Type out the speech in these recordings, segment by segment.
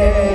Bye.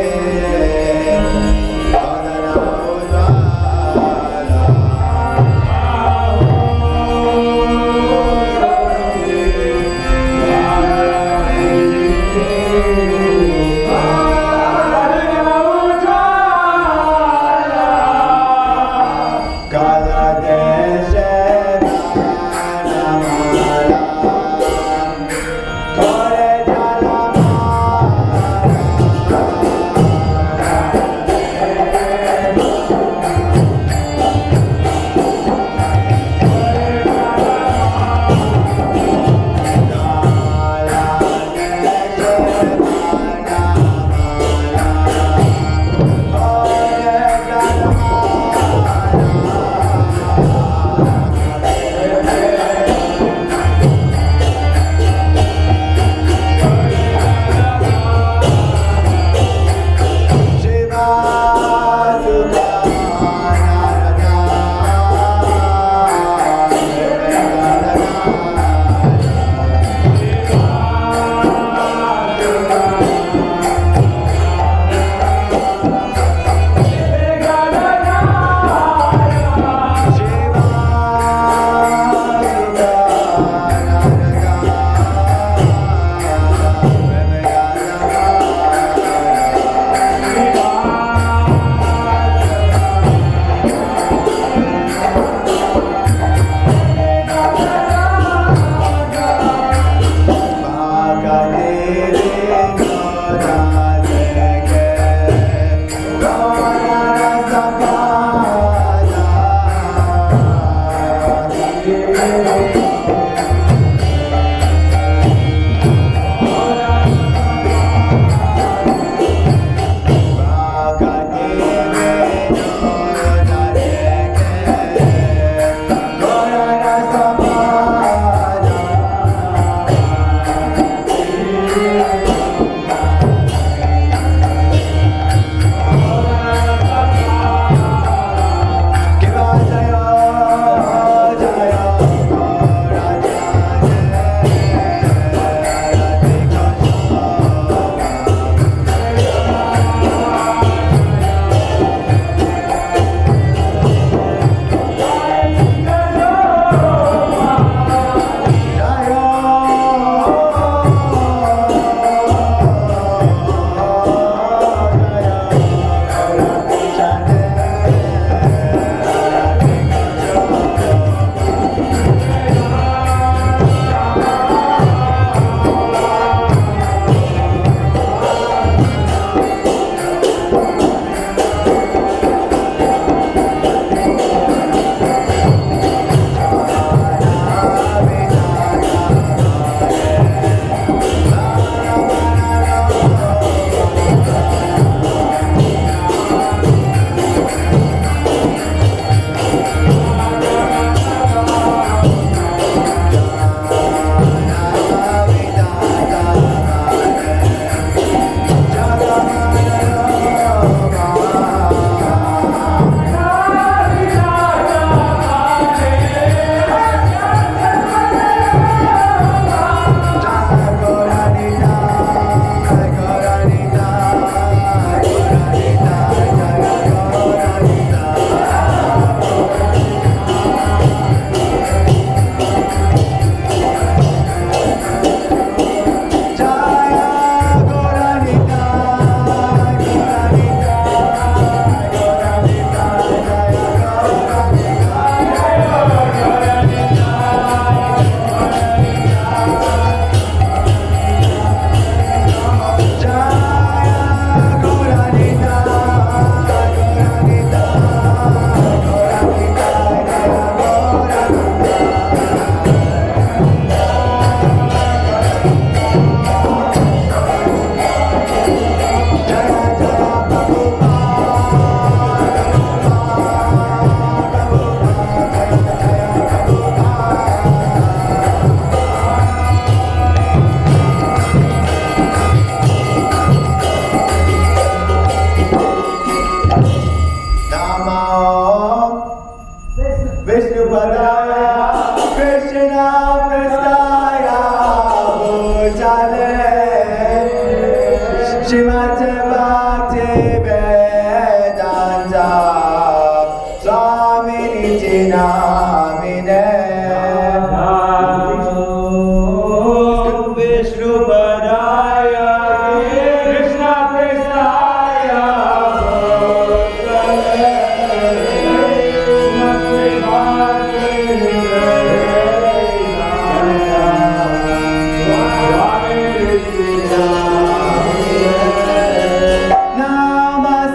Bhaktivedanta Namine Vishnu Padaya Krishna Prestaya Namaste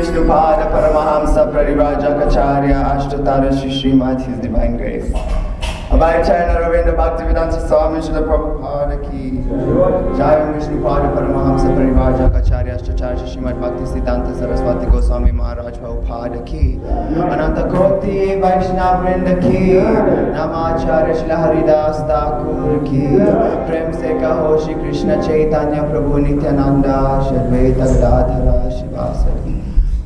Vishnupada Paramahamsa Parivrajakacarya Ashtatara Shri Srimad His Divine Grace. Abhay Charana Ravinda Bhaktivedanta Swami Srila Prabhupada Ki Jai Vishnupada Paramahamsa Parivrajakacarya Ashtatara Shri Srimad Bhakti Siddhanta Saraswati Goswami Maharaj Prabhupada Ki Ananta Koti Vaishnav Vrinda Ki Namacharya Shri Haridas Thakur Ki Prem Se Kaho Shri Krishna Chaitanya Prabhu Nityananda Shadvaita Gadadhara Shivasati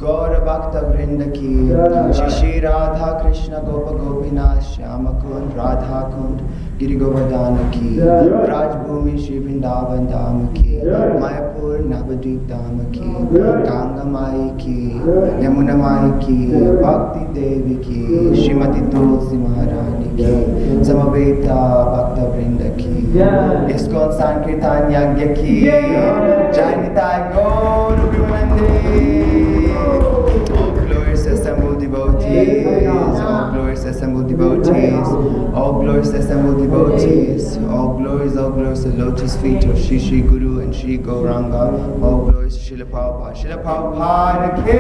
Gaura Bhakta Vrinda Ki Shri Shri Radha Krishna Gopa Gopinath Shyama Kund Radha Kund Giri Govardhana Ki Braj Bhumi Shri Vrindavan Dham Ki Mayapur Navadvip Dham Ki Ganga Mai Ki Yamuna Mai Ki Bhakti Devi Ki Srimati Tulsi Maharani Ki Samaveta Bhakta Vrinda Ki Iskon Sankirtan Yagya Ki Jai Nitai Gaur Mandir. All glorious assembled devotees, all glorious assembled devotees, all glorious assembled devotees, all glories to the lotus feet of Shri Shri Guru and Shri Gauranga, all glories to Srila Prabhupada. Srila Prabhupada Ki.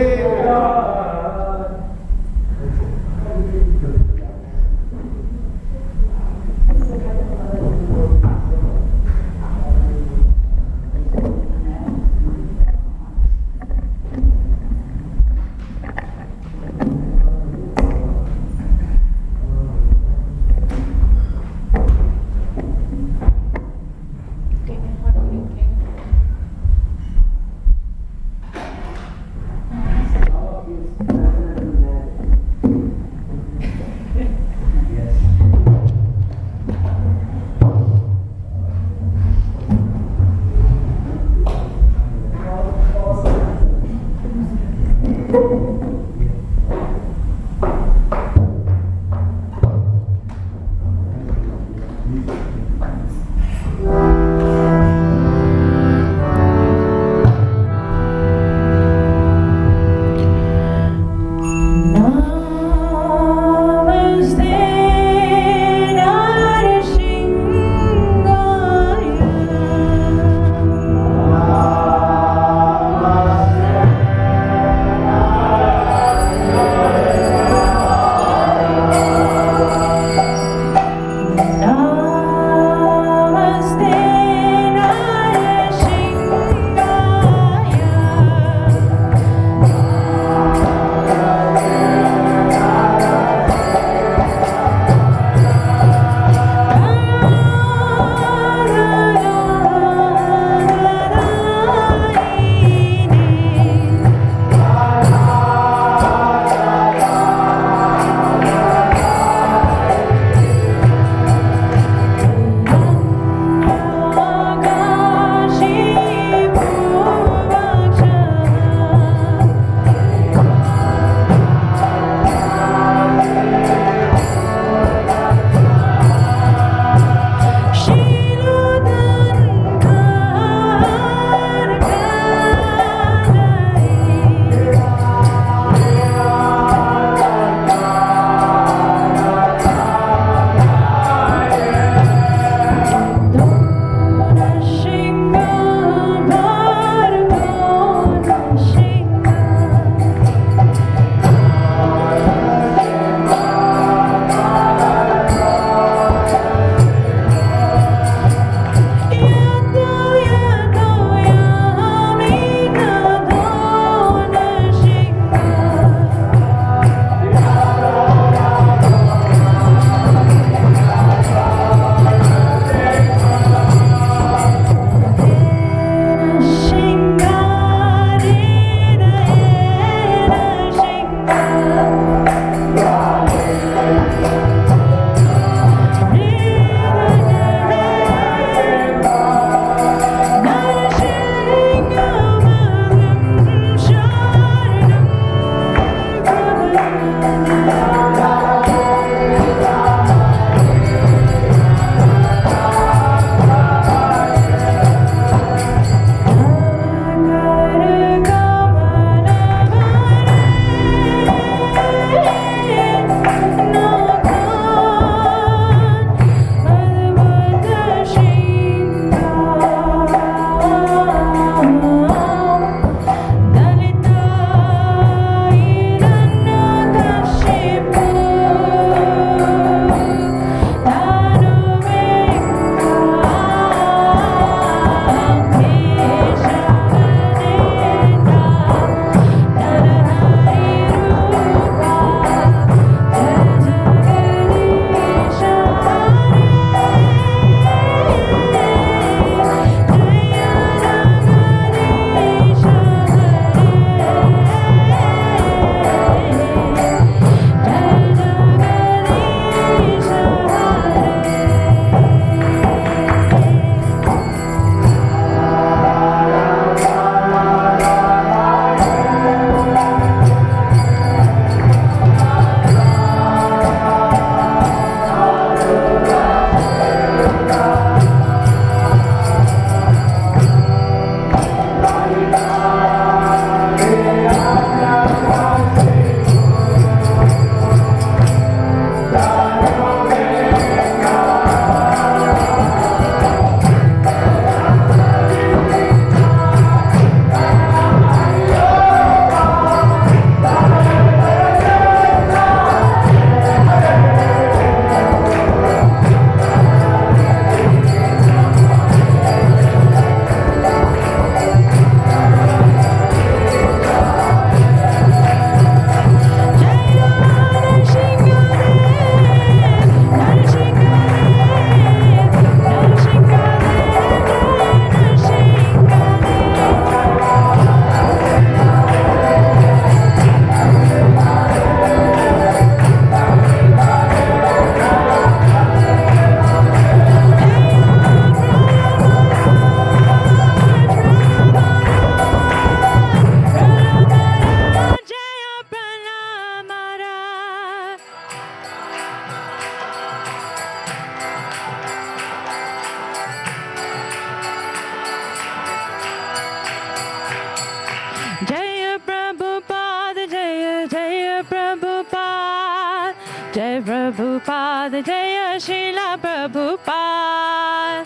Jaya Srila Prabhupada.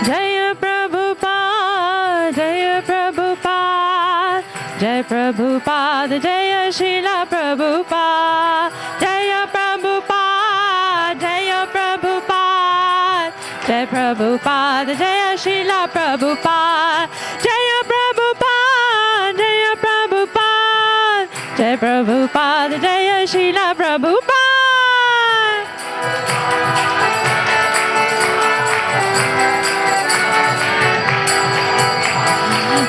Jaya Prabhupada, Jaya Prabhupada, Jaya Prabhupada, Jaya Srila Prabhupada, Jaya Prabhupada, Jaya Prabhupada, Jaya Prabhupada, Jaya Srila Prabhupada, Jaya Prabhupada, Jaya Prabhupada, Jaya Prabhupada, Jaya Srila Prabhupada.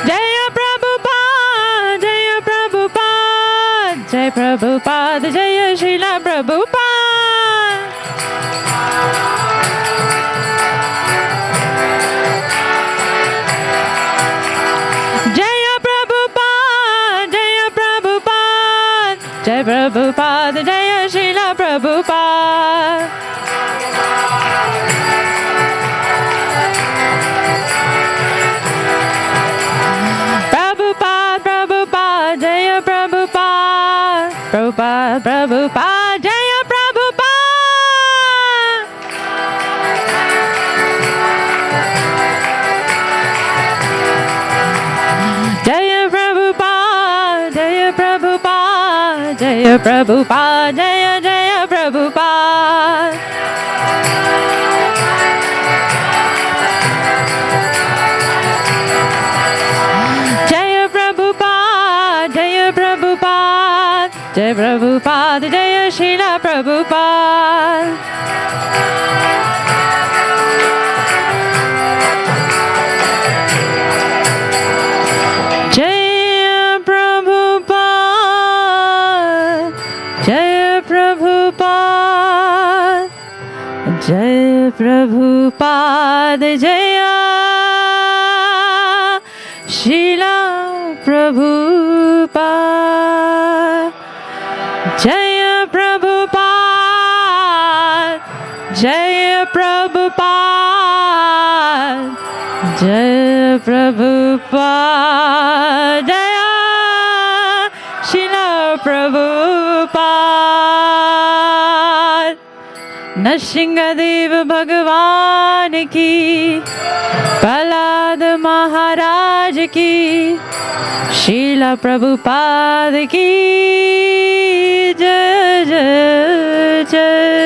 Jaya Prabhupada, Jaya Prabhupada, Jaya Prabhupada, Jaya Srila Prabhupada. Jaya Prabhupada, Jaya Prabhupada, Jaya Prabhupada, Jaya Srila Prabhupada. Prabhupada, Prabhupada, Jaya Prabhupada, Prabhupada, Prabhupada, Jaya Prabhupada. Jaya Prabhupada, Jaya Prabhupada, Jaya Prabhupada, Jaya Jaya Prabhupada. Jaya Prabhupada, Jaya Prabhupada, Jaya Prabhupada, Jaya Srila Prabhupada. Jaya Prabhupada, Jaya Prabhupada, Jaya Prabhupada, Jaya Srila Prabhupada. Jaya Prabhupada, Jaya Prabhupada, Jaya Prabhupada, Jaya Srila Prabhupada. Nrsimhadev Bhagavan ki, Prahlad Maharaj ki, Srila Prabhupada ki jai jai jai.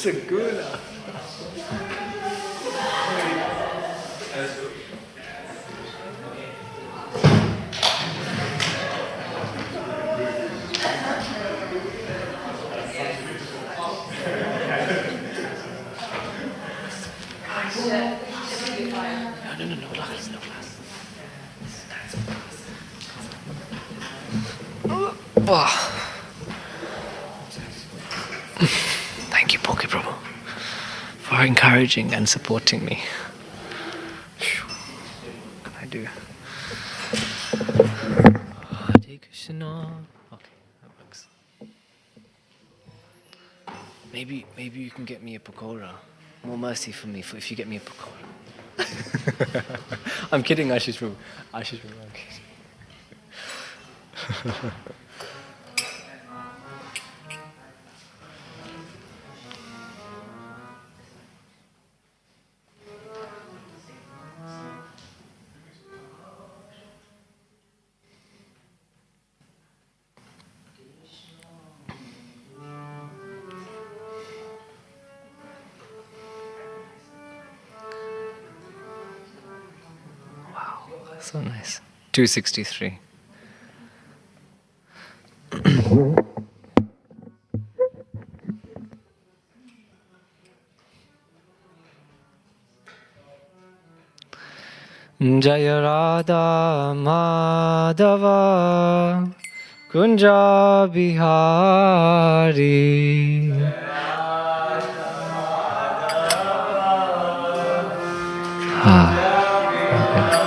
Segura. Thank you, Poke Prabhu, for encouraging and supporting me. What can I do? Hare Krishna. Okay, that works. Maybe you can get me a pakora. More mercy for me if you get me a pakora. I'm kidding, Ashish Prabhu. Ashish Prabhu, I'm kidding. So nice. 263. Jaya Radha Madhava Kunja Bihari.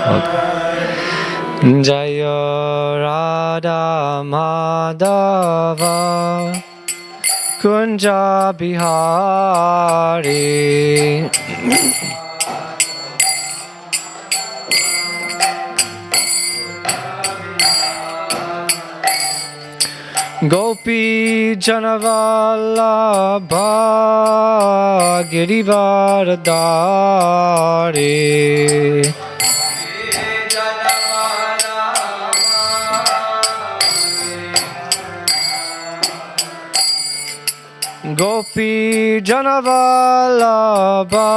Okay. Jaya Radha Madhava Kunja Bihari. Gopi Janavallabha Girivardhari. Gopi Janavallabha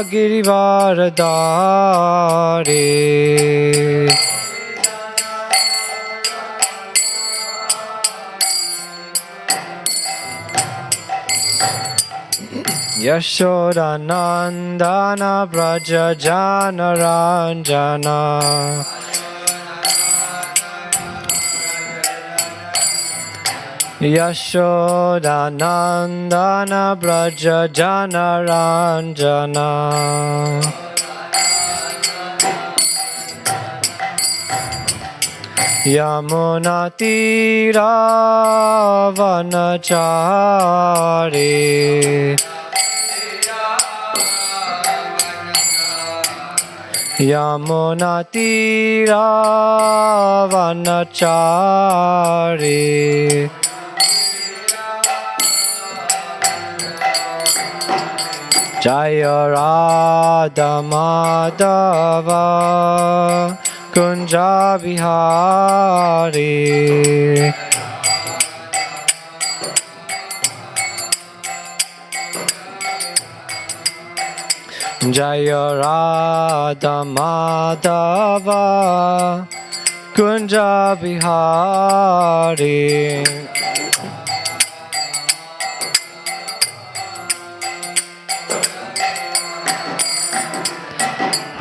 Girivardhari. Yashoda Nandana Braja Jana Ranjana. Yashoda Nandana Braja Jana Ranjana. Yamuna Tira Vanachari. Yamuna Tira Vanachari. Jaya Radha Madhava Kunja Bihari. Jaya Radha Madhava Kunja Bihari.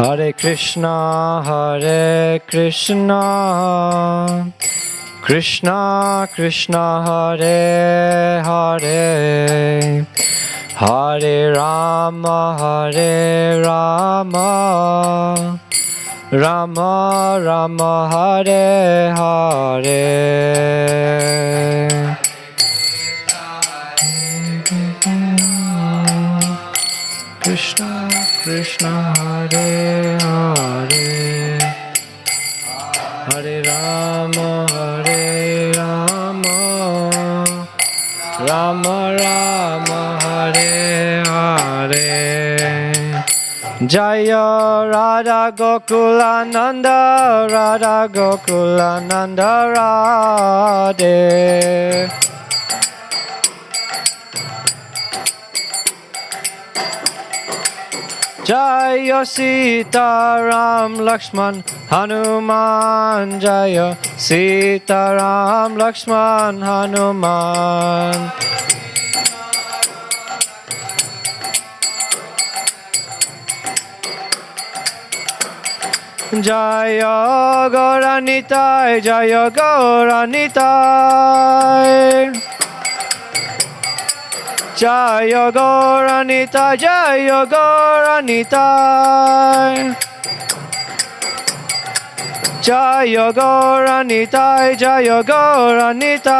Hare Krishna, Hare Krishna, Krishna Krishna, Hare Hare, Hare Rama, Hare Rama, Rama Rama, Hare Hare. Krishna Krishna, Hare Hare, Hare Rama, Hare Rama, Rama Rama, Hare Hare. Jaya Radha Gokulananda, Radha Gokulananda Radhe. Jaya Sita Ram Lakshman Hanuman. Jaya Sita Ram Lakshman Hanuman. Jaya Gauranitai, Jaya Gauranitai. Jaya Gauranitai, Jaya Gauranitai. Jaya Gauranitai, Jaya Gauranitai.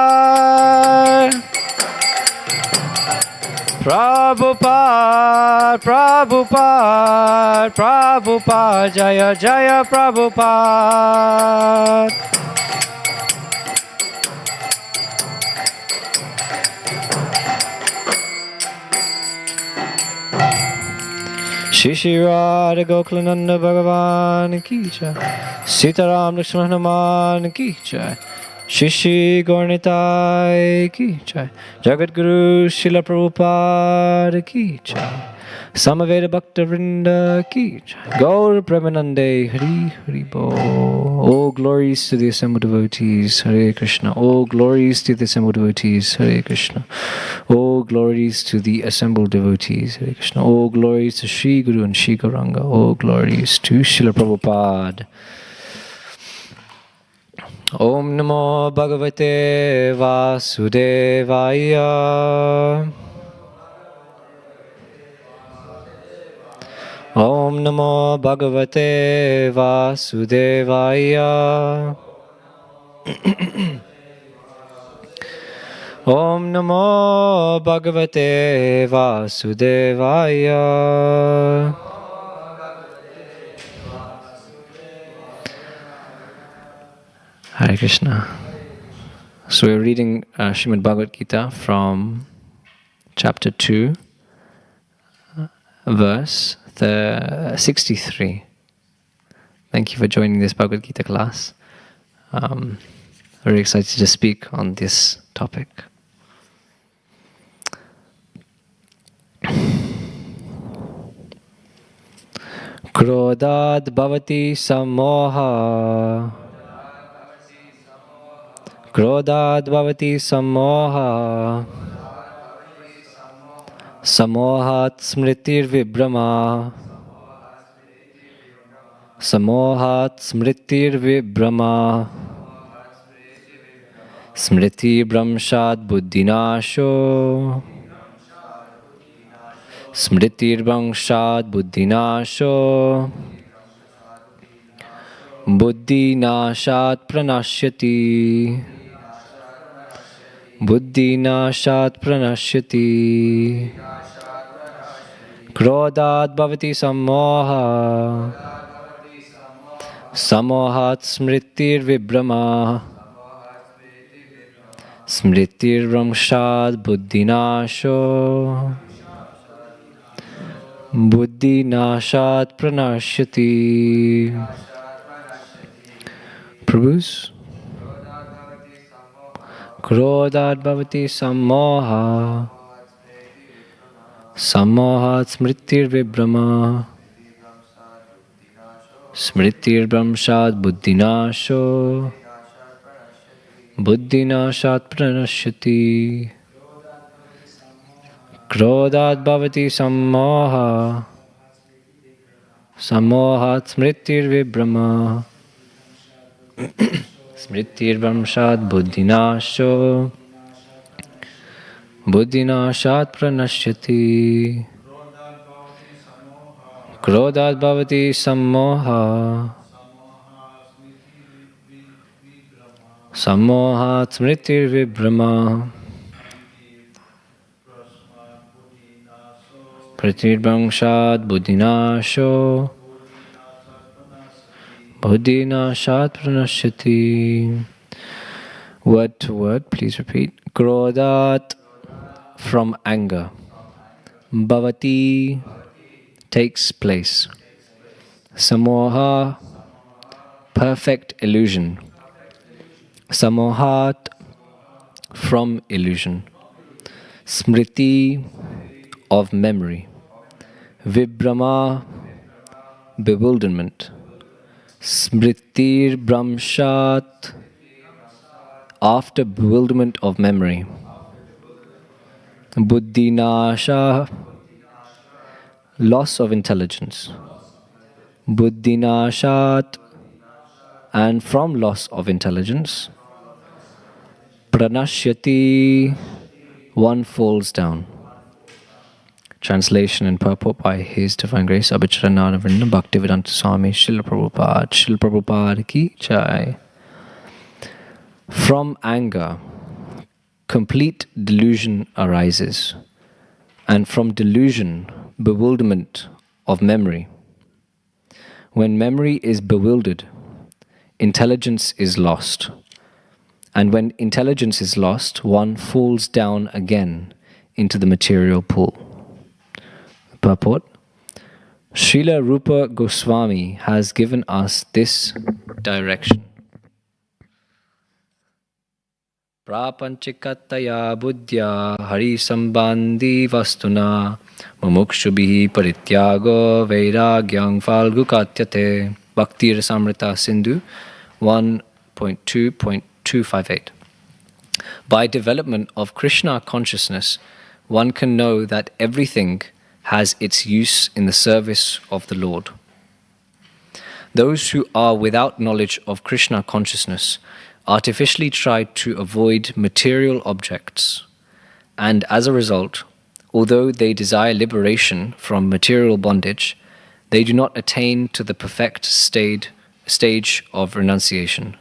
Prabhupada, Prabhupada, Prabhupada, Jaya Jaya Prabhupada. Shri Shri Radha Gokulananda Bhagavan Ki Jai, Sitaram Lakshmana Hanuman Ki Jai, Shri Shri Gauranitai Ki Jai, Jagat Guru Srila Prabhupada Ki Jai, Samaveda Bhakta Vrinda Ki Jai, Gaur Premanande Hari Hari Bo. All glories to the assembled devotees, Hare Krishna. All glories to the assembled devotees, Hare Krishna. All glories to the assembled devotees, Hare Krishna. All glories to Sri Guru and Sri Gauranga. All glories to Srila Prabhupada. Om Namo Bhagavate Vasudevaya. Om Namo Bhagavate Vasudevaya. Om Namo Bhagavate Vasudevaya. Hare Krishna. So we're reading Srimad Bhagavad Gita from chapter 2, verse 63. Thank you for joining this Bhagavad Gita class. Very excited to speak on this topic. Krodad bhavati samoha. Krodad bhavati samoha. Samohat smritir vibrama. Samohat smritir vibrama. Smriti Brahmshad Buddhinasho. Smritir Brahmshad Buddhinasho. Buddhinashat Pranashyati. Buddhinashat Pranashyati. Krodad Bhavati Samoha. Samohat Smritir Vibrama. Smritir Brahmshad Buddhinasho. Buddhinashat Pranashyati. Prabhus. Krodad Bhavati Samoha. Samohat Smritir Vibrama. Smritir Brahmshad Buddhinasho. Buddhinashat Pranashyati. Krodad Bhavati Samoha. Samohat Smritir Vibrama. Smritir Brahmshad Buddhinasho. Buddhinashat Pranashyati. Krodad Bhavati Samoha. Samohat Smritir Vibrama. Pratir Brahmshad Buddhinasho. Buddhinashat Pranashyati. Word to word, please repeat. Krodat, from anger. Bhavati, takes place. Samoha, perfect illusion. Samohat, from illusion. Smriti, of memory. Vibrama, bewilderment. Smritir Brahmshat, after bewilderment of memory. Buddhinasha, loss of intelligence. buddhinashat, and from loss of intelligence, pranashyati, one falls down. Translation and purport by His Divine Grace Abhicharananda Bhaktivedanta Swami Srila Prabhupada. Srila Prabhupada ki jai. From anger, complete delusion arises, and from delusion, bewilderment of memory. When memory is bewildered, intelligence is lost. And when intelligence is lost, one falls down again into the material pool. Purport: Srila Rupa Goswami has given us this direction. Prapanchikataya buddhya hari sambandhi vastuna mumukshubhi parityago vairagyang falgukatyate. Bhakti Rasamrita Sindhu 1.2.258. By development of Krishna consciousness, one can know that everything has its use in the service of the Lord. Those who are without knowledge of Krishna consciousness artificially try to avoid material objects, and as a result, although they desire liberation from material bondage, they do not attain to the perfect stage of renunciation.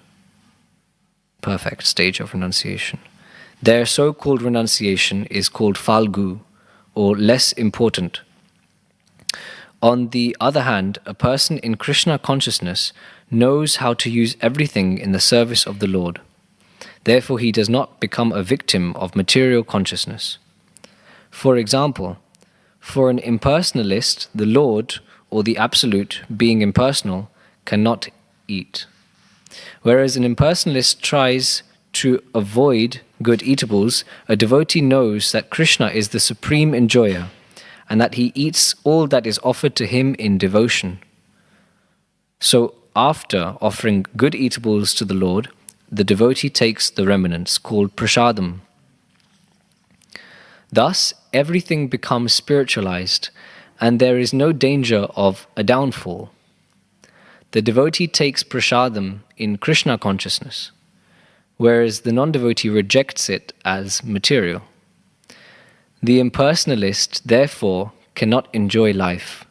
Perfect stage of renunciation. Their so-called renunciation is called falgu, or less important. On the other hand, a person in Krishna consciousness knows how to use everything in the service of the Lord. Therefore, he does not become a victim of material consciousness. For example, for an impersonalist, the Lord, or the Absolute, being impersonal, cannot eat. Whereas an impersonalist tries to avoid good eatables, a devotee knows that Krishna is the supreme enjoyer and that he eats all that is offered to him in devotion. So, after offering good eatables to the Lord, the devotee takes the remnants, called prasadam. Thus, everything becomes spiritualized, and there is no danger of a downfall. The devotee takes prasadam in Krishna consciousness, whereas the non-devotee rejects it as material. The impersonalist, therefore, cannot enjoy life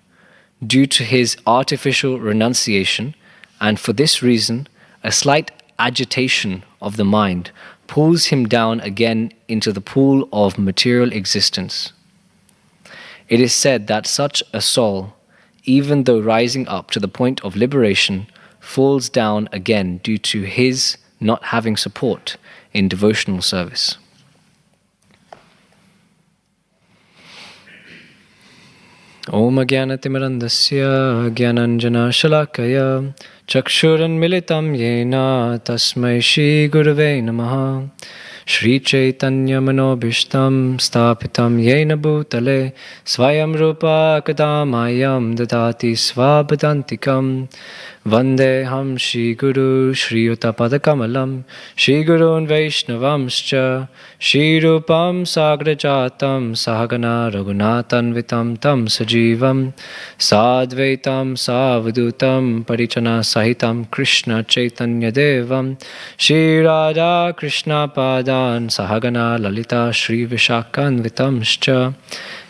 due to his artificial renunciation, and for this reason, a slight agitation of the mind pulls him down again into the pool of material existence. It is said that such a soul, even though rising up to the point of liberation, falls down again due to his not having support in devotional service. Om Ajnanatimirandasya Jnananjana Shalakaya Chakshuran Militam Yena Tasmai Shri Gurave Namaha. Shri Chaitanya Manobhishtam Stapitam Yena Bhutale Swayam Rupa Kadamayam Dadati Svabadantikam Vandeham Shri Guru Shri Utapadakamalam Shri Gurun Vaishnavamscha Shri Rupam Sagrajatam Sahagana Raghunathan Vitam Tam Sajivam Sadvaitam Savadutam Parichana Sahitam Krishna Chaitanya Devam Shri Radha Krishna Pada Sahagana Lalita Shri Vishakhanvitamscha.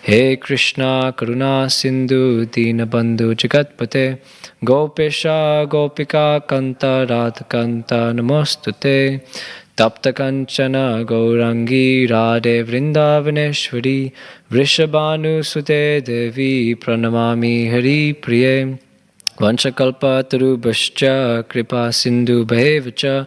He Krishna Karuna Sindhu Dinabandhu Jagatpate Gopesha Gopika Kanta Radhakanta Namostute Tapta Kanchana Gaurangi Radhe Vrindavaneshwari Vrishabhanu Sute Devi Pranamami Hari Priye Vanchakalpa Tarubhascha Kripa Sindhu Bhavecha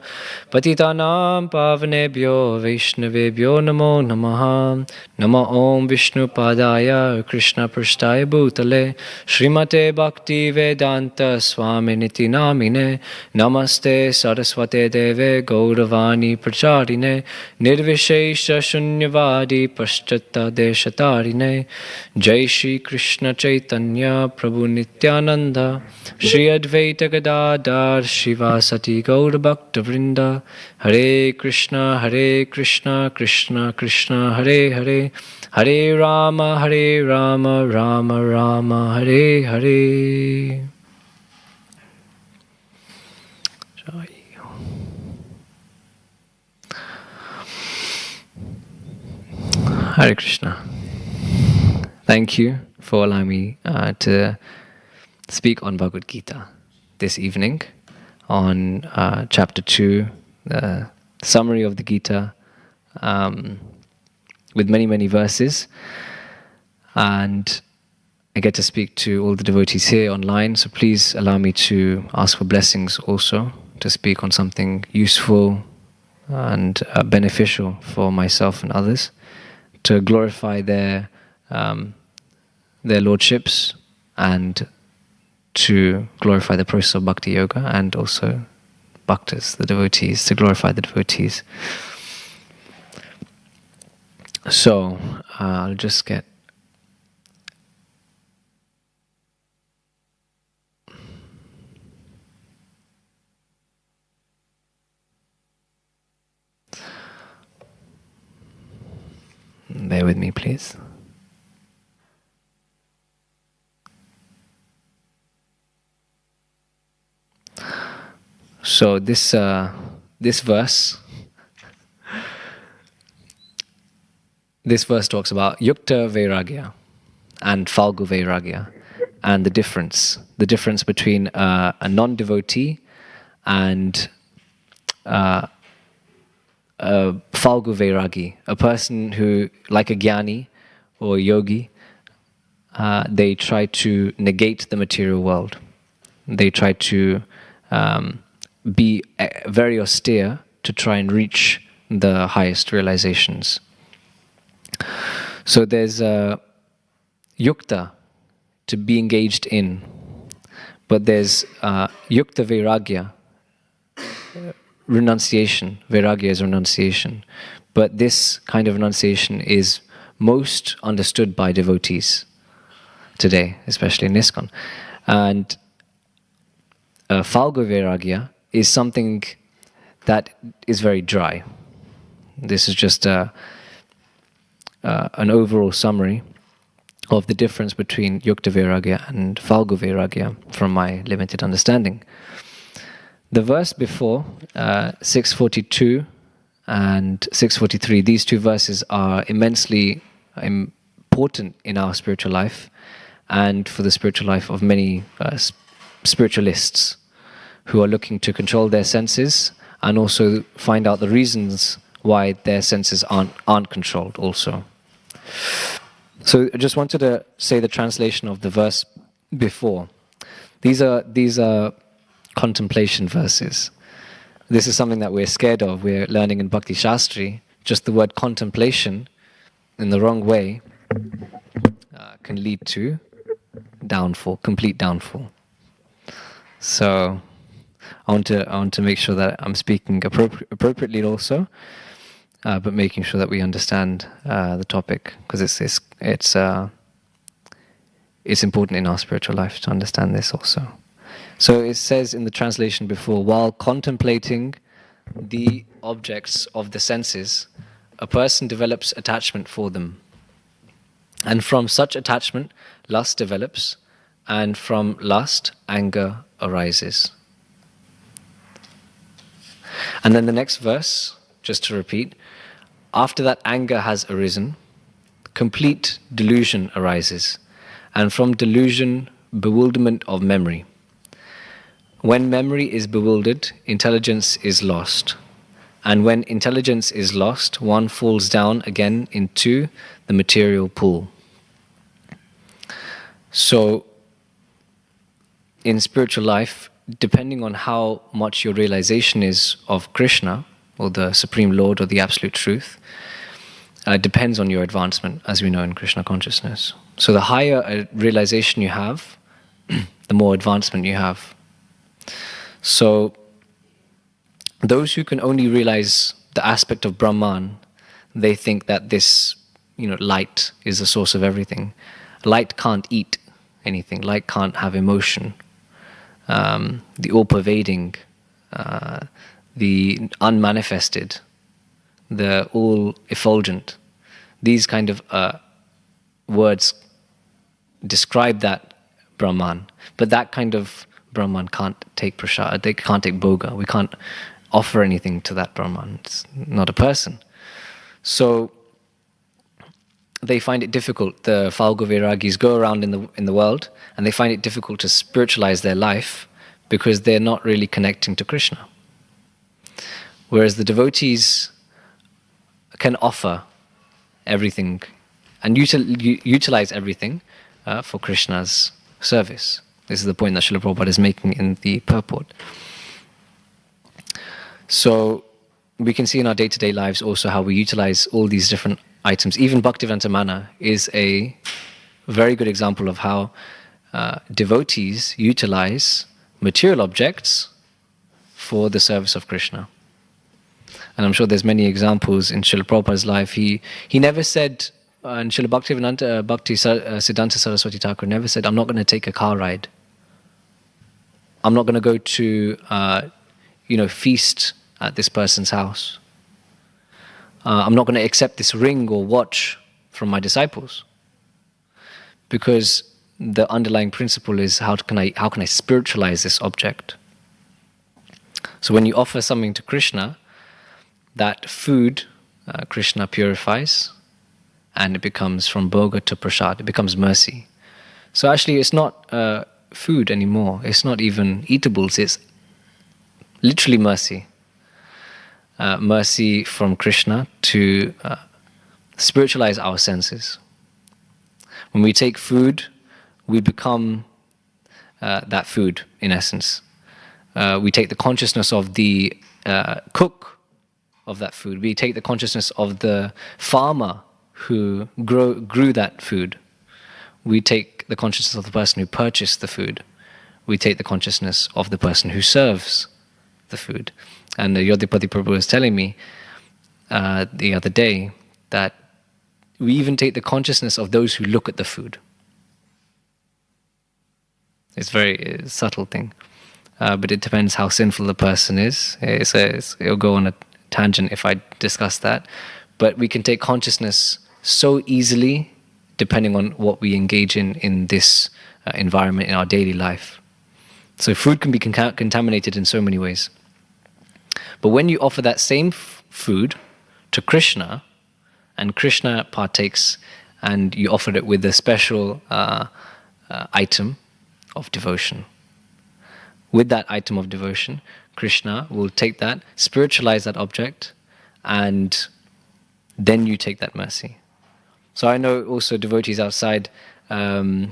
Patitanam Pavanebhyo Vaishnavebhyo Namo Namaha. Nama Om Vishnu Padaya Krishna Prasthaya Bhutale Srimate Bhakti Vedanta Swami Niti Namine Namaste Saraswate Deve Gauravani Pracharine Nirvishesha Shunyavadi Paschata Deshatarine. Jai Shri Krishna Chaitanya Prabhu Nityananda Shri Advaita Gadadhar Shivasati Gaur Bhakta Vrinda. Hare Krishna Krishna Krishna Hare Hare Hare Rama Rama Rama Hare Hare. Hare Krishna. Thank you for allowing me to speak on Bhagavad Gita this evening on chapter 2, the summary of the Gita with many, many verses. And I get to speak to all the devotees here online, so please allow me to ask for blessings also, to speak on something useful and beneficial for myself and others, to glorify their lordships and to glorify the process of bhakti yoga, and also bhaktas, the devotees, to glorify the devotees. So I'll just get bear with me, please. So this verse talks about yukta vairagya and falgu vairagya, and the difference between a non-devotee and a falgu vairagi, a person who, like a jnani or a yogi, they try to negate the material world. They try to be very austere to try and reach the highest realizations. So there's yukta, to be engaged in, but there's yukta vairagya, renunciation. Vairagya is renunciation, but this kind of renunciation is most understood by devotees today, especially in ISKCON. And falgu vairagya is something that is very dry. This is just an overall summary of the difference between yukta vairagya and falgu vairagya from my limited understanding. The verse before, 642 and 643, these two verses are immensely important in our spiritual life and for the spiritual life of many spiritualists who are looking to control their senses and also find out the reasons why their senses aren't controlled also. So I just wanted to say the translation of the verse before. These are contemplation verses. This is something that we're scared of. We're learning in Bhakti Shastri, just the word contemplation in the wrong way can lead to downfall, complete downfall. So I want to make sure that I'm speaking appropriately also, but making sure that we understand the topic, because it's important in our spiritual life to understand this also. So it says in the translation before, while contemplating the objects of the senses, a person develops attachment for them. And from such attachment, lust develops, and from lust, anger arises. And then the next verse, just to repeat, after that anger has arisen, complete delusion arises, and from delusion, bewilderment of memory. When memory is bewildered, intelligence is lost. And when intelligence is lost, one falls down again into the material pool. So, in spiritual life, depending on how much your realization is of Krishna, or the Supreme Lord, or the Absolute Truth, depends on your advancement, as we know in Krishna consciousness. So the higher a realization you have, the more advancement you have. So those who can only realize the aspect of Brahman, they think that this, light is the source of everything. Light can't eat anything. Light can't have emotion. The all-pervading, the unmanifested, the all-effulgent. These kind of words describe that Brahman. But that kind of Brahman can't take prasad, they can't take bhoga. We can't offer anything to that Brahman. It's not a person. So they find it difficult. The Falgu Viragis go around in the world, and they find it difficult to spiritualize their life because they're not really connecting to Krishna. Whereas the devotees can offer everything and utilize everything for Krishna's service. This is the point that Srila Prabhupada is making in the purport. So we can see in our day-to-day lives also how we utilize all these different items. Even Bhaktivedanta Manor is a very good example of how devotees utilize material objects for the service of Krishna. And I'm sure there's many examples in Srila Prabhupada's life. He never said, and Srila Bhaktivedanta Siddhanta Saraswati Thakur never said, I'm not going to take a car ride. I'm not going to go to, feast at this person's house. I'm not going to accept this ring or watch from my disciples. Because the underlying principle is how can I spiritualize this object? So when you offer something to Krishna, that food Krishna purifies, and it becomes from bhoga to prasad. It becomes mercy. So actually, it's not food anymore. It's not even eatables. It's literally mercy. Mercy from Krishna to spiritualize our senses. When we take food, we become that food in essence. We take the consciousness of the cook of that food. We take the consciousness of the farmer who grew that food. We take the consciousness of the person who purchased the food. We take the consciousness of the person who serves the food. And Yodhipati Prabhu was telling me the other day that we even take the consciousness of those who look at the food. It's a very subtle thing. But it depends how sinful the person is. It'll go on a tangent if I discuss that. But we can take consciousness so easily depending on what we engage in this environment in our daily life. So food can be contaminated in so many ways. But when you offer that same food to Krishna, and Krishna partakes, and you offer it with a special item of devotion. With that item of devotion, Krishna will take that, spiritualize that object, and then you take that mercy. So I know also devotees outside, I've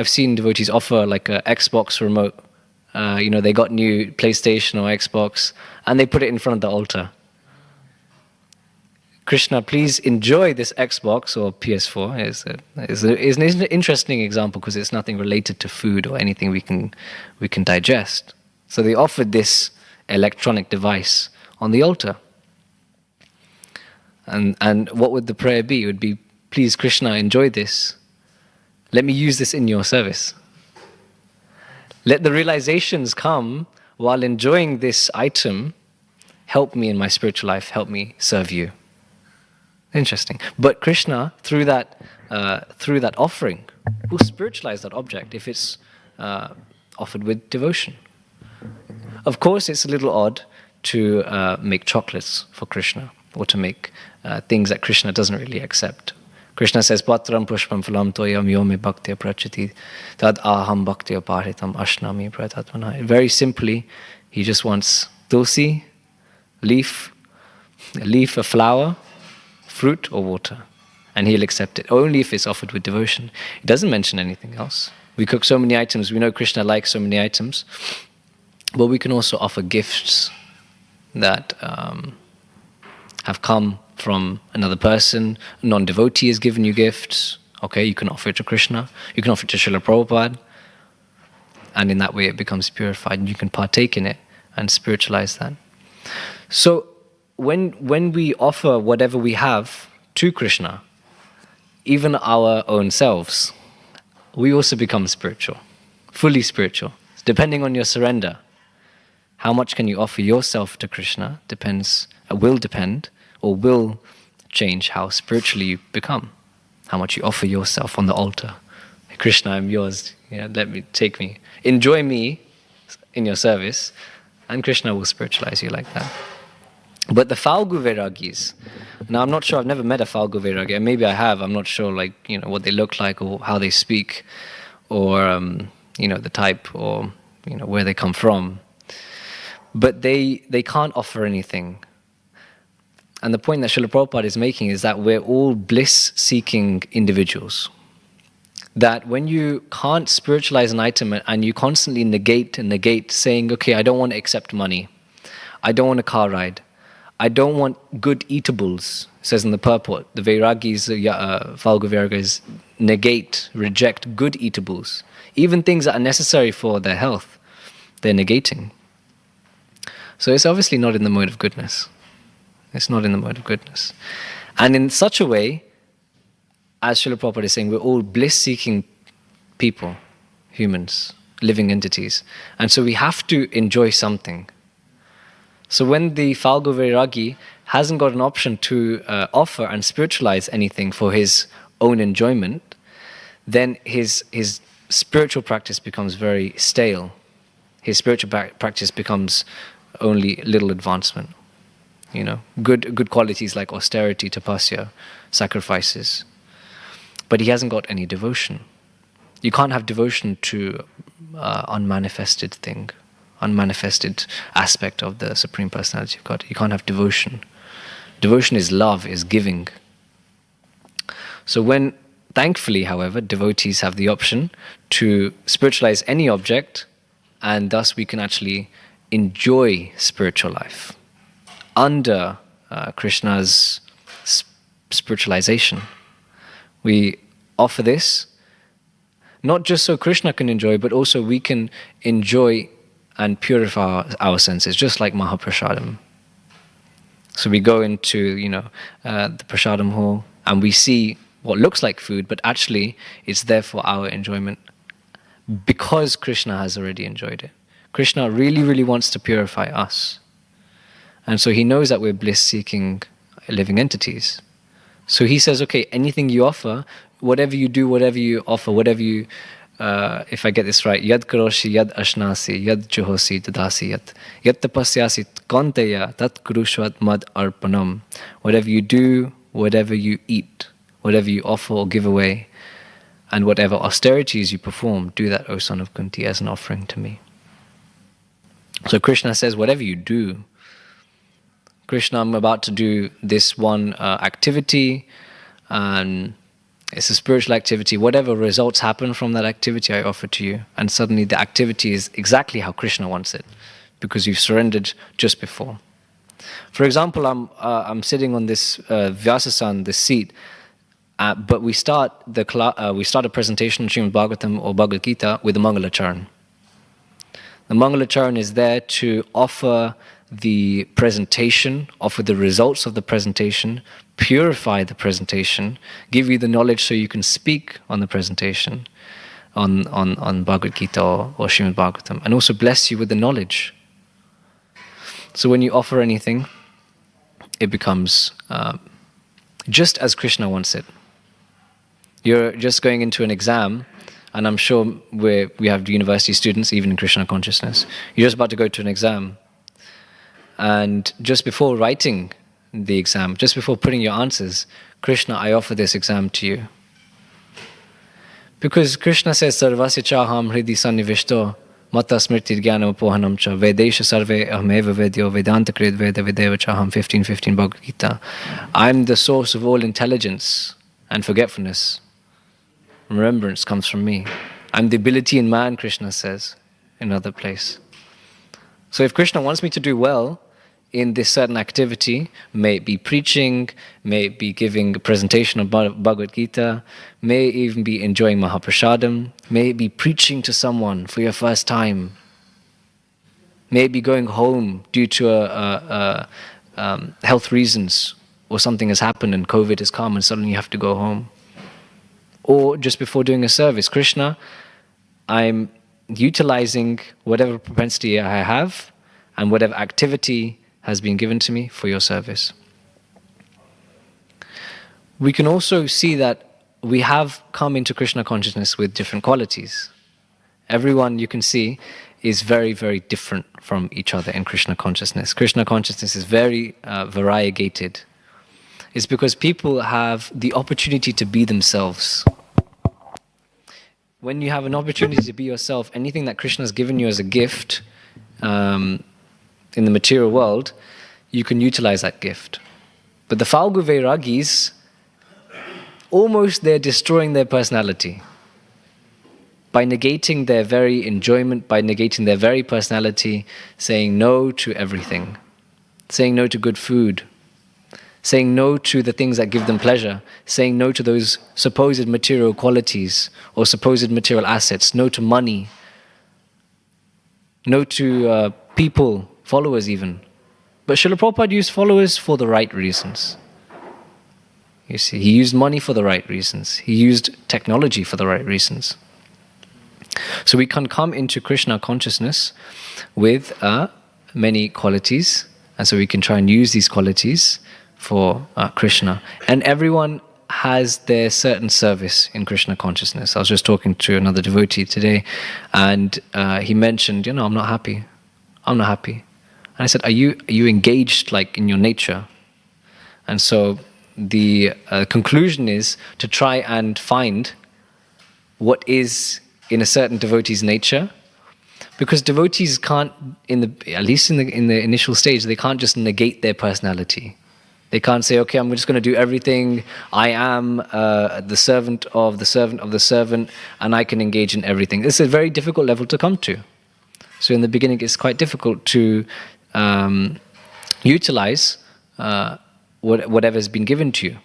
seen devotees offer like a Xbox remote. They got new PlayStation or Xbox, and they put it in front of the altar. Krishna, please enjoy this Xbox or PS4 is an interesting example because it's nothing related to food or anything we can digest. So they offered this electronic device on the altar. And what would the prayer be? It would be, please Krishna, enjoy this. Let me use this in your service. Let the realizations come while enjoying this item. Help me in my spiritual life. Help me serve you. Interesting. But Krishna, through that offering, will spiritualize that object if it's offered with devotion. Of course, it's a little odd to make chocolates for Krishna or to make things that Krishna doesn't really accept. Krishna says, Patram pushpam phalam toyam yome bhakti aprachati tad aham bhakti aparitam ashnami pratatmana. Very simply, he just wants tulsi, leaf, a flower, fruit or water, and he'll accept it, only if it's offered with devotion. He doesn't mention anything else. We cook so many items, we know Krishna likes so many items, but we can also offer gifts that have come from another person. A non-devotee has given you gifts. Okay, you can offer it to Krishna, you can offer it to Srila Prabhupada, and in that way it becomes purified, and you can partake in it and spiritualize that. So when we offer whatever we have to Krishna, even our own selves, we also become spiritual, fully spiritual. Depending on your surrender, how much can you offer yourself to Krishna will change how spiritually you become. How much you offer yourself on the altar. Krishna, I'm yours. Take me. Enjoy me in your service, and Krishna will spiritualize you like that. But the Falgu Vairagis, now I'm not sure, I've never met a Falgu Vairagi. Maybe I have, I'm not sure, like, what they look like or how they speak, or, the type, or, where they come from. But they can't offer anything. And the point that Srila Prabhupada is making is that we're all bliss-seeking individuals. That when you can't spiritualize an item and you constantly negate, saying, okay, I don't want to accept money, I don't want a car ride, I don't want good eatables, it says in the purport, the Vairagis, Falgu Vairagis, reject good eatables. Even things that are necessary for their health, they're negating. So it's obviously not in the mode of goodness. It's not in the mode of goodness. And in such a way, as Srila Prabhupada is saying, we're all bliss-seeking people, humans, living entities. And so we have to enjoy something. So when the Falgu Vairagi hasn't got an option to offer and spiritualize anything for his own enjoyment, then his spiritual practice becomes very stale. His spiritual practice becomes only little advancement. Good qualities like austerity, tapasya, sacrifices. But he hasn't got any devotion. You can't have devotion to unmanifested thing, unmanifested aspect of the Supreme Personality of God. You can't have devotion. Devotion is love, is giving. So when, thankfully, however, devotees have the option to spiritualize any object, and thus we can actually enjoy spiritual life under Krishna's spiritualization. We offer this not just so Krishna can enjoy, but also we can enjoy and purify our senses, just like Mahaprasadam. So we go into, the Prasadam hall, and we see what looks like food, but actually it's there for our enjoyment because Krishna has already enjoyed it. Krishna really, really wants to purify us. And so he knows that we're bliss-seeking living entities. So he says, okay, anything you offer, whatever you do, whatever you offer, whatever you, if I get this right, yad karoshi, yad ashnasi, yad juhosi, dadasi, yad tapasyasi, konteya, tat kurushvat mad arpanam. Whatever you do, whatever you eat, whatever you offer or give away, and whatever austerities you perform, do that, O son of Kunti, as an offering to me. So Krishna says, whatever you do, Krishna, I'm about to do this one activity, and it's a spiritual activity. Whatever results happen from that activity, I offer to you. And suddenly the activity is exactly how Krishna wants it, because you've surrendered just before. For example, I'm sitting on this Vyasasan, this seat, but we start a presentation on Srimad Bhagavatam or Bhagavad Gita with the Mangalacharan. The Mangalacharan is there to offer the presentation, offer the results of the presentation, purify the presentation, give you the knowledge so you can speak on the presentation on Bhagavad Gita or Srimad Bhagavatam, and also bless you with the knowledge. So when you offer anything, it becomes just as Krishna wants it. You're just going into an exam, and I'm sure we have university students, even in Krishna consciousness. You're just about to go to an exam. And just before writing the exam, just before putting your answers, Krishna, I offer this exam to you. Because Krishna says, Sarvasya chaham hridi sannivishto mata smriti jnanam apohanam cha vedesha sarve ahmeva vedyo vedanta krid veda vedeva chaham 15:15 Bhagavad Gita. I'm the source of all intelligence and forgetfulness. Remembrance comes from me. I'm the ability in man, Krishna says in another place. So if Krishna wants me to do well in this certain activity, may it be preaching, may it be giving a presentation of Bhagavad Gita, may it even be enjoying Mahaprasadam, may it be preaching to someone for your first time, may it be going home due to health reasons, or something has happened and COVID has come and suddenly you have to go home. Or just before doing a service, Krishna, I'm utilizing whatever propensity I have and whatever activity has been given to me for your service. We can also see that we have come into Krishna consciousness with different qualities. Everyone, you can see, is very, very different from each other in Krishna consciousness. Krishna consciousness is very variegated. It's because people have the opportunity to be themselves. When you have an opportunity to be yourself, anything that Krishna has given you as a gift in the material world, you can utilize that gift. But the Falgu Vairagis, almost they're destroying their personality by negating their very enjoyment, by negating their very personality, saying no to everything, saying no to good food, saying no to the things that give them pleasure, saying no to those supposed material qualities or supposed material assets, no to money, no to people, followers even. But Srila Prabhupada used followers for the right reasons. You see, he used money for the right reasons. He used technology for the right reasons. So we can come into Krishna consciousness with many qualities, and so we can try and use these qualities for Krishna. And everyone has their certain service in Krishna consciousness. I was just talking to another devotee today, and he mentioned, I'm not happy. I'm not happy. And I said, are you engaged like in your nature? And so the conclusion is to try and find what is in a certain devotee's nature, because devotees can't, at least in the initial stage, they can't just negate their personality. They can't say, okay, I'm just going to do everything. I am the servant of the servant of the servant, and I can engage in everything. This is a very difficult level to come to. So in the beginning, it's quite difficult to utilize whatever has been given to you.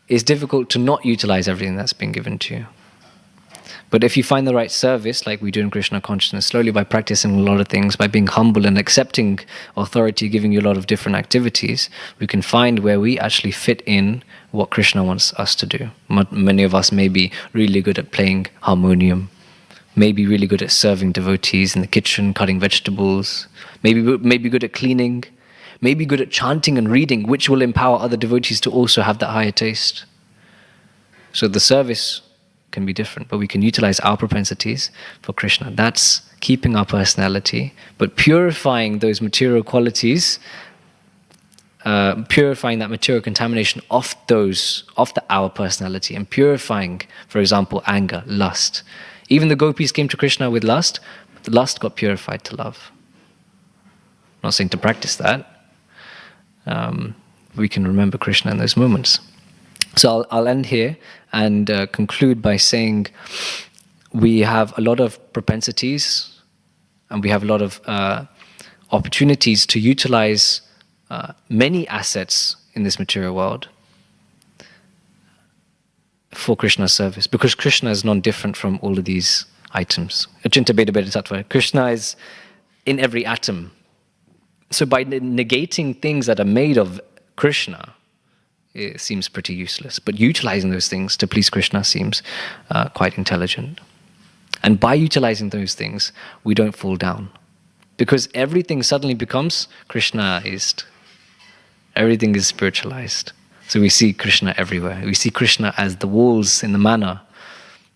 It's difficult to not utilize everything that's been given to you. But if you find the right service, like we do in Krishna consciousness, slowly by practicing a lot of things, by being humble and accepting authority, giving you a lot of different activities, we can find where we actually fit in what Krishna wants us to do. Many of us may be really good at playing harmonium, maybe really good at serving devotees in the kitchen, cutting vegetables, maybe good at cleaning, maybe good at chanting and reading, which will empower other devotees to also have that higher taste. So the service can be different, but we can utilize our propensities for Krishna. That's keeping our personality, but purifying those material qualities, purifying that material contamination off our personality, and purifying, for example, anger, lust. Even the gopis came to Krishna with lust, but the lust got purified to love. I'm not saying to practice that. We can remember Krishna in those moments. So I'll end here and conclude by saying we have a lot of propensities and we have a lot of opportunities to utilize many assets in this material world for Krishna's service, because Krishna is non-different from all of these items. Achinta Bheda Bheda Tattva. Krishna is in every atom. So by negating things that are made of Krishna, it seems pretty useless. But utilizing those things to please Krishna seems quite intelligent. And by utilizing those things, we don't fall down. Because everything suddenly becomes Krishnaized. Everything is spiritualized. So we see Krishna everywhere. We see Krishna as the walls in the manor,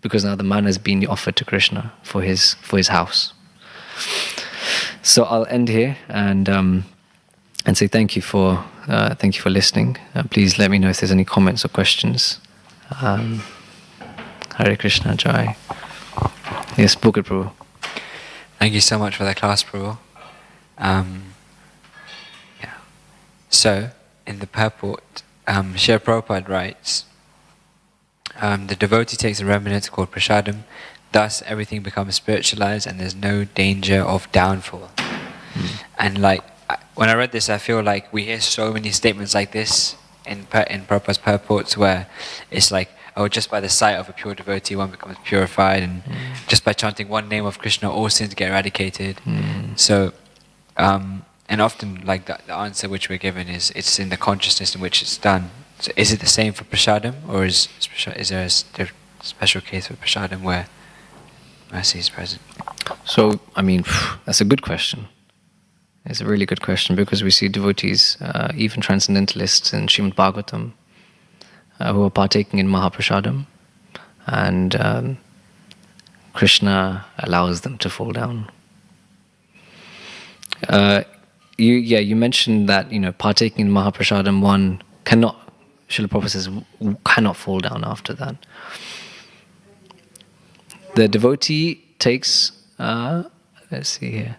because now the manor is being offered to Krishna for his house. So I'll end here and say thank you for listening. Please let me know if there's any comments or questions. Hare Krishna Jai. Yes, Bukit Prabhu. Thank you so much for that class, Prabhu. So, in the purport, Srila Prabhupada writes, the devotee takes a remnant called prasadam, thus everything becomes spiritualized and there's no danger of downfall. And when I read this, I feel like we hear so many statements like this in Prabhupada's purports, where it's like, oh, just by the sight of a pure devotee one becomes purified, and just by chanting one name of Krishna all sins get eradicated. So and often like the answer which we're given is it's in the consciousness in which it's done. So is it the same for prasadam, or is there a special case for prasadam where mercy is present? So, I mean, that's a good question. It's a really good question, because we see devotees, even transcendentalists in Srimad Bhagavatam, who are partaking in Mahaprasadam, and Krishna allows them to fall down. You mentioned that partaking in Mahaprasadam, one cannot, Srila Prabhupada says, cannot fall down after that. The devotee takes, let's see here.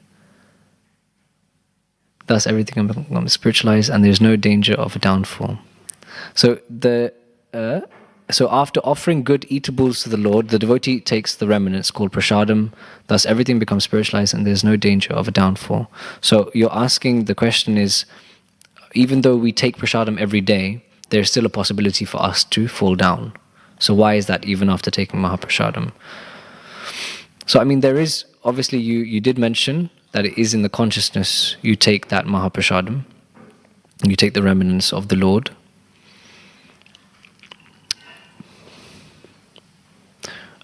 Thus everything becomes spiritualized and there's no danger of a downfall. So so after offering good eatables to the Lord, the devotee takes the remnants called prasadam. Thus everything becomes spiritualized and there's no danger of a downfall. So you're asking, the question is, even though we take prasadam every day, there's still a possibility for us to fall down. So why is that even after taking Mahaprasadam? So I mean, there is, obviously you did mention that it is in the consciousness you take that Mahaprasadam, you take the remnants of the Lord.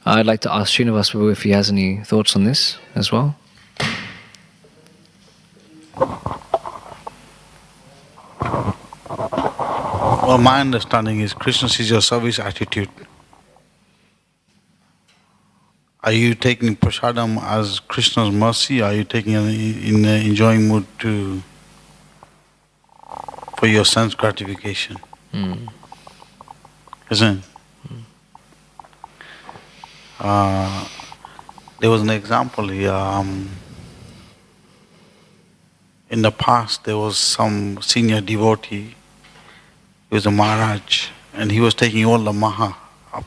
I'd like to ask Srinivas Prabhu if he has any thoughts on this as well. Well, my understanding is Krishna sees your service attitude. Are you taking prasadam as Krishna's mercy? Are you taking it in an enjoying mood for your sense gratification? Isn't it? There was an example here. In the past, there was some senior devotee. He was a Maharaj, and he was taking all the Maha up.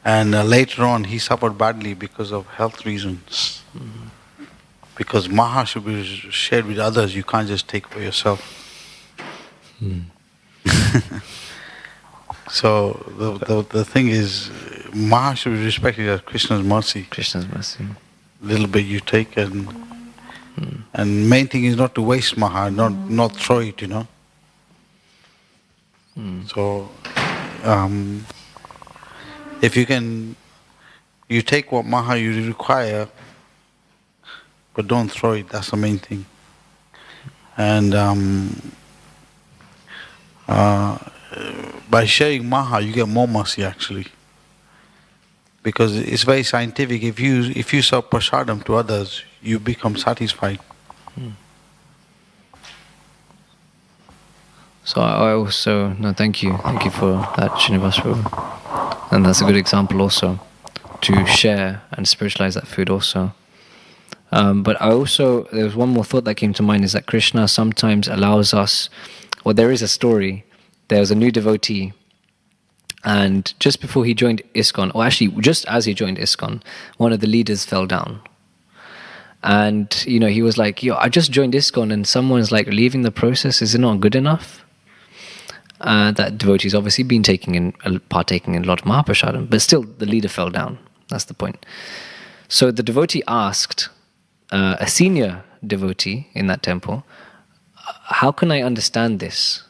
And later on, he suffered badly because of health reasons. Because Maha should be shared with others, you can't just take for yourself. So the thing is, Maha should be respected as Krishna's mercy. Krishna's mercy. Little bit you take, and main thing is not to waste Maha, not throw it, So if you can, you take what Maha you require, but don't throw it. That's the main thing. And by sharing Maha, you get more mercy actually, because it's very scientific. If you serve prasadam to others, you become satisfied. So I also, thank you for that, Srinivas Prabhu. And that's a good example also, to share and spiritualize that food also. But I also, there was one more thought that came to mind, is that Krishna sometimes allows us, well, there is a story. There was a new devotee, and just before he joined ISKCON, or actually just as he joined ISKCON, one of the leaders fell down. And, he was like, I just joined ISKCON and someone's like leaving the process, is it not good enough? That devotee's obviously been partaking in a lot of Mahaprasadam, but still the leader fell down. That's the point. So the devotee asked a senior devotee in that temple, how can I understand this?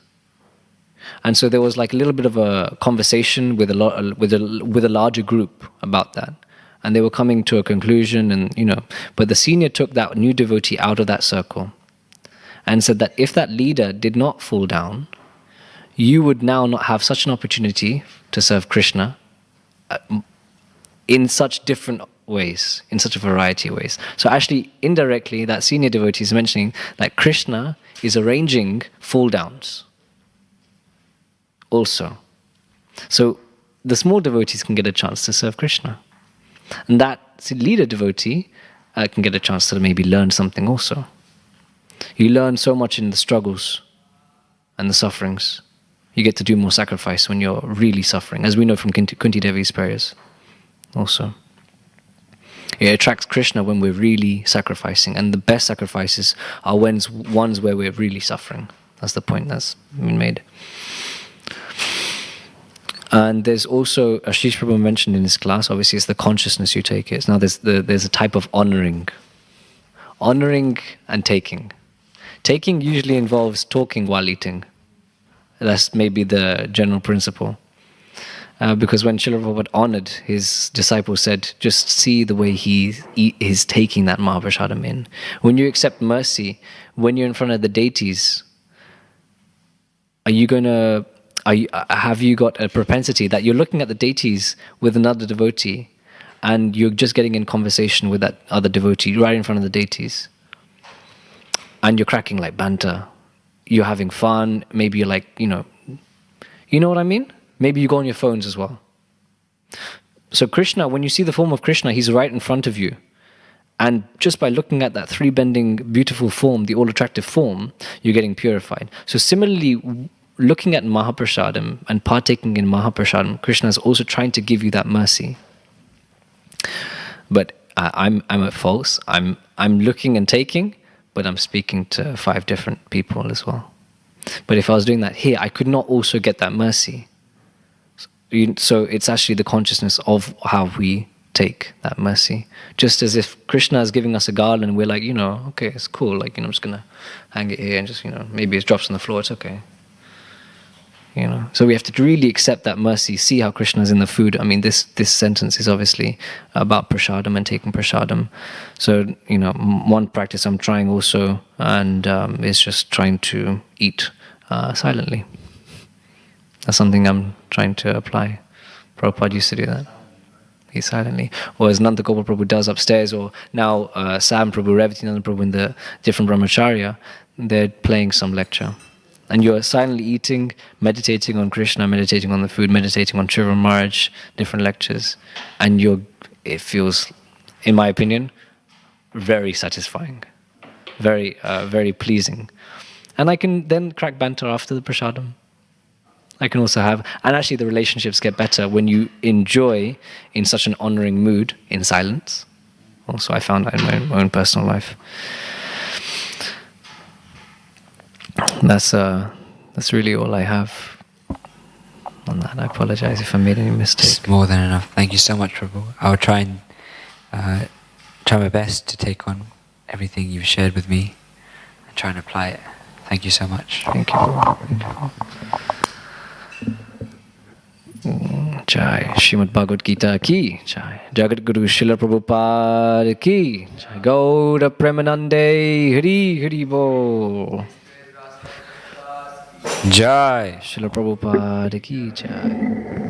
And so there was like a little bit of a conversation with a larger group about that. And they were coming to a conclusion, and but the senior took that new devotee out of that circle and said that if that leader did not fall down, you would now not have such an opportunity to serve Krishna in such different ways, in such a variety of ways. So actually, indirectly, that senior devotee is mentioning that Krishna is arranging fall downs also. So the small devotees can get a chance to serve Krishna. And that leader devotee can get a chance to maybe learn something also. You learn so much in the struggles and the sufferings. You get to do more sacrifice when you're really suffering, as we know from Kunti Devi's prayers also. It attracts Krishna when we're really sacrificing, and the best sacrifices are ones where we're really suffering. That's the point that's been made. And there's also, Ashish Prabhu mentioned in his class, obviously it's the consciousness you take it. Now there's a type of honoring. Honoring and taking. Taking usually involves talking while eating. That's maybe the general principle. Because when Srila Prabhupada honored his disciples, said, just see the way he's taking that Mahaprasadam in. When you accept mercy, when you're in front of the deities, are you going to have you got a propensity that you're looking at the deities with another devotee, and you're just getting in conversation with that other devotee right in front of the deities, and you're cracking like banter, you're having fun, maybe you're like, you know what I mean? Maybe you go on your phones as well. So Krishna, when you see the form of Krishna, he's right in front of you. And just by looking at that three-bending, beautiful form, the all-attractive form, you're getting purified. So similarly, looking at Mahaprasadam and partaking in Mahaprasadam, Krishna is also trying to give you that mercy. But I'm at false. I'm looking and taking, but I'm speaking to 5 different people as well. But if I was doing that here, I could not also get that mercy. So it's actually the consciousness of how we take that mercy. Just as if Krishna is giving us a garland, we're like, okay, it's cool. Like, I'm just going to hang it here and just, maybe it drops on the floor, it's okay. So we have to really accept that mercy, see how Krishna is in the food. I mean, this sentence is obviously about prasadam and taking prasadam. So, one practice I'm trying also and is just trying to eat silently. That's something I'm trying to apply. Prabhupada used to do that. Eat silently. Or as Nanda Gopal Prabhu does upstairs, or now Sam Prabhu, Revati Nanda Prabhu in the different brahmacharya, they're playing some lecture. And you're silently eating, meditating on Krishna, meditating on the food, meditating on Shiva Maharaj, different lectures. And it feels, in my opinion, very satisfying, very, very pleasing. And I can then crack banter after the prasadam. I can also have, and actually the relationships get better when you enjoy in such an honoring mood in silence. Also, I found that in my own personal life. That's really all I have on that. I apologize if I made any mistakes. It's more than enough. Thank you so much, Prabhu. I'll try and try my best to take on everything you've shared with me and try and apply it. Thank you so much. Thank you. Jai Srimad Bhagavad Gita ki Jai Jagat Guru Srila Prabhupada ki Jai Gauda Premanande Hari Hari Bo Jai Srila Prabhupada ki Jai.